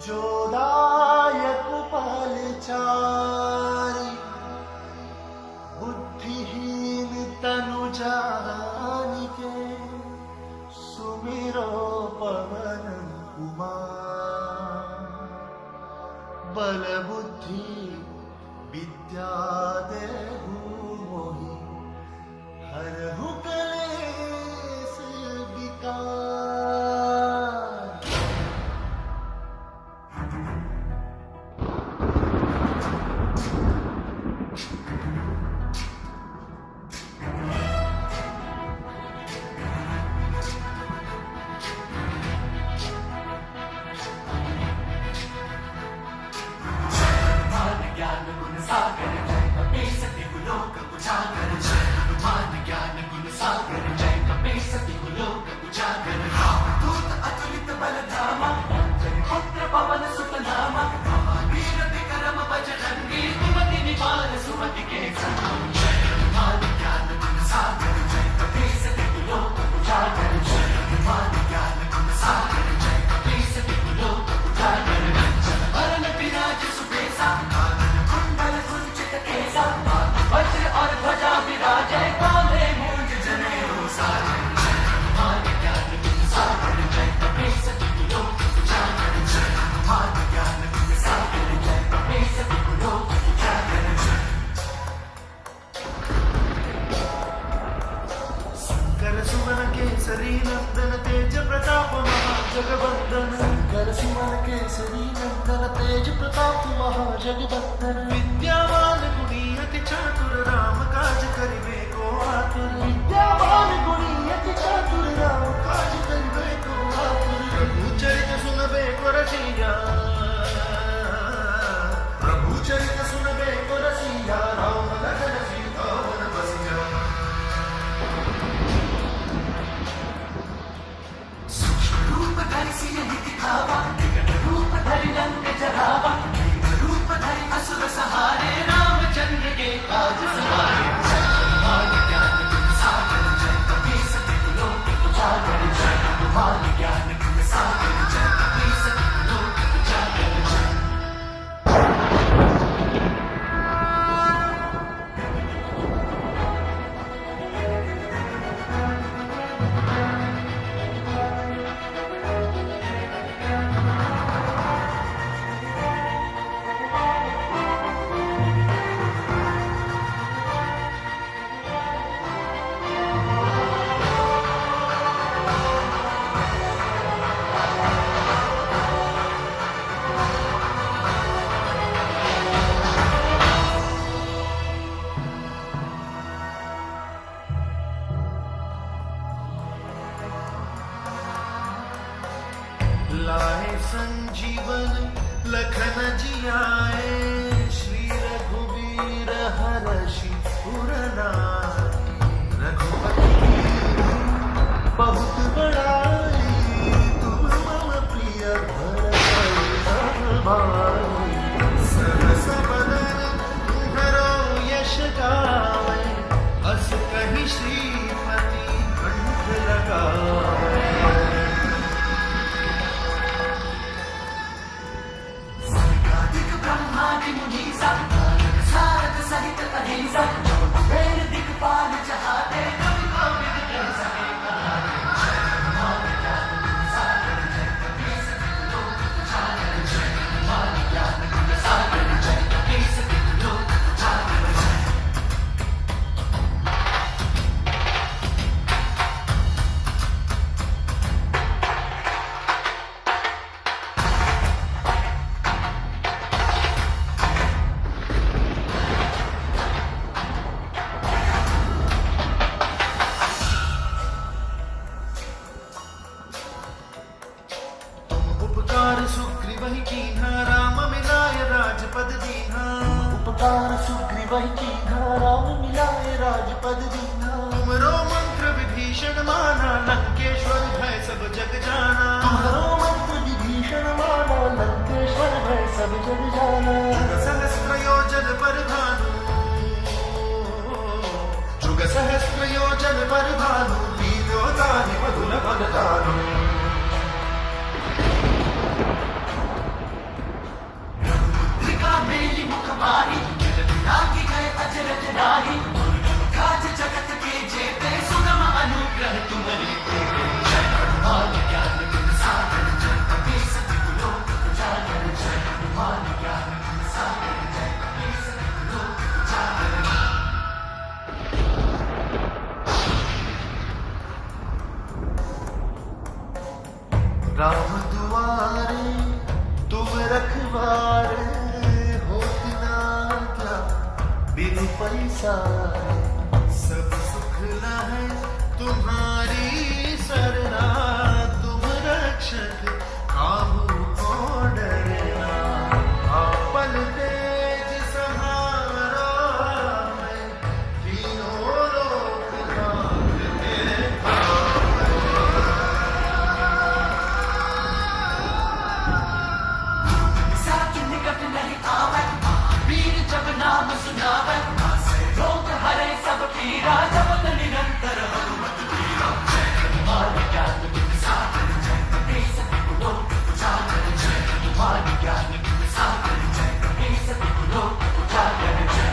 जोदायक पलचारी बुद्धिहीन तनु जानिके सुमिरो पवन कुमार। बल बुद्धि विद्या देहु मोहि हरहु कलेश विकार। केसरी नंदन तेज प्रताप महाजगवंदन। शंकर सुमन केसरी नंदन तेज प्रताप महाजगवंदन। विद्यावान गुणी अति चातुर राम काज करिबे को आतुर। विद्यावान गुणी अति चातुर राम काज करिबे को आतुर। प्रभु चरित सुनबे को रसिया, प्रभु चरित सुनबे को रसिया। राम लखन सीता वन बसिया। रूप धरि सियहि दिखावा, रूप धरि लंक जरावा। रूप धरि असुर सहारे, रामचंद्र के काज सवारे। हनुमान ज्ञान गुण सागर जय कपीस तिहु लोक उजागर। जय हनुमान ज्ञान गुण सागर जय कपीस तिहु लोक उजागर। लाए संजीवन लखन जियाए, श्री रघुवीर हरषि पुर नाई। रघुपति बहुत बड़ाई, तुम मम प्रिय भरत भाई। सहस बदन तुम्हरो यश गावे, अस कहि श्रीपति कंठ लगावे। ब्रह्मादि मुनीसा सारद सहित अहिंसा। वेद दिक्पाल चहाते, कवि कोविद कह सके कहाते। जय हनुमान ज्ञान गुण सागर जय कपीस तिहु लोक उजागर। जय हनुमान ज्ञान गुण सागर जय कपीस तिहु लोक उजागर। उपकार सुग्रीवहि कीन्हा, राम मिलाय राजपद दीन्हा। उपकार सुग्रीवहि कीन्हा, राम मिलाय राजपद दीन्हा। तुमरो मंत्र विभीषण माना, लंकेश्वर भय सब जग जाना। तुमरो मंत्र विभीषण माना, लंकेश्वर भय सब जग जाना। सहस्त्र योजन पर भानु, जुग सहस्त्र योजन पर भानु। लील्योताहि मधुर फल दानु। पैसारे। सब सुख न है तुम्हारी सरना, तुम रक्षक काहू को डरना। आपन तेज सहारा है, तीनों लोक कांपते साथ निकट नहीं आवे, वीर जब नाम सुनावे, रोग हरे सब पीरा, जपत निरंतर हनुमत वीरा। तुम्हारी ज्ञान गुण सागर जय, देश गुलो उजागर जय। तुम्हारी ज्ञान गुण सागर जय, देश गुलो उजागर जय।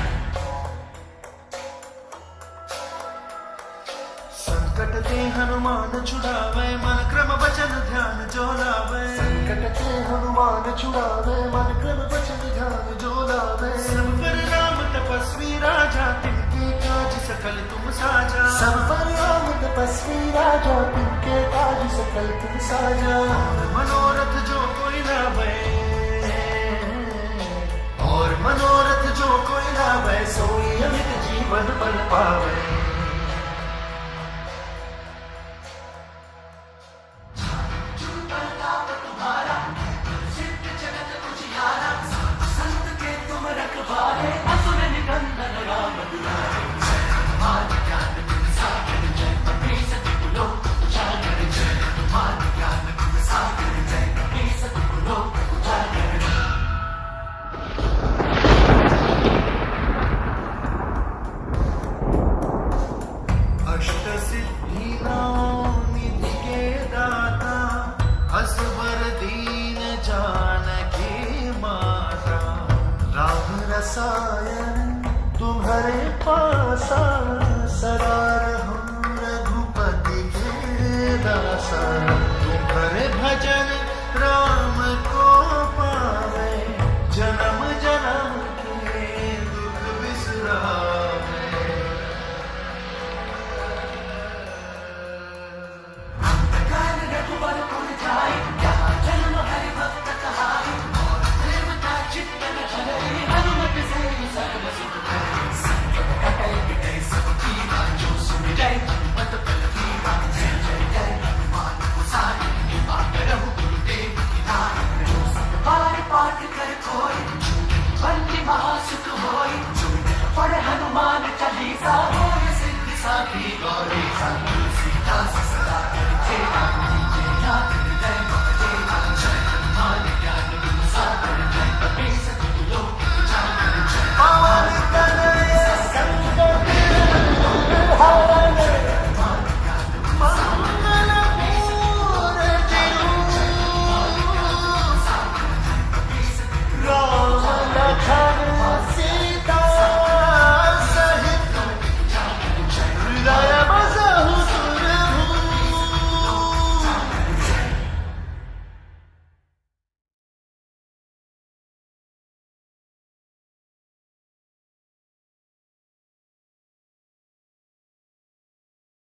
संकट ते हनुमान छुड़ावे, मन क्रम वचन ध्यान जो लावे। संकट ते हनुमान छुड़ावे, मन क्रम वचन ध्यान जो लावे। सब पर राम तपस्वी राजा, तिनके काज सकल तुम साजा। सब पर राम तपस्वी राजा, तिनके काज सकल तुम साजा। और मनोरथ जो कोई लावे, और मनोरथ जो कोई लावे, सोई अमित जीवन बल पावे। प्रताप तुम्हारा, सिद्ध जगत उजियारा। संत के तुम रखवारे, असुर निकंदन राम दुलारे। तुम्हारी ज्ञान गुण सागर जय, देश गुलो उजागर जय। तुम्हारी ज्ञान गुण सागर जय, देश गुलो उजागर जय। अष्ट सिद्धि निधि के दाता, असवर दीन जानकी माता। राम रसायन तुम्हारे पासा, सदा रहूं रघुपति के दासा।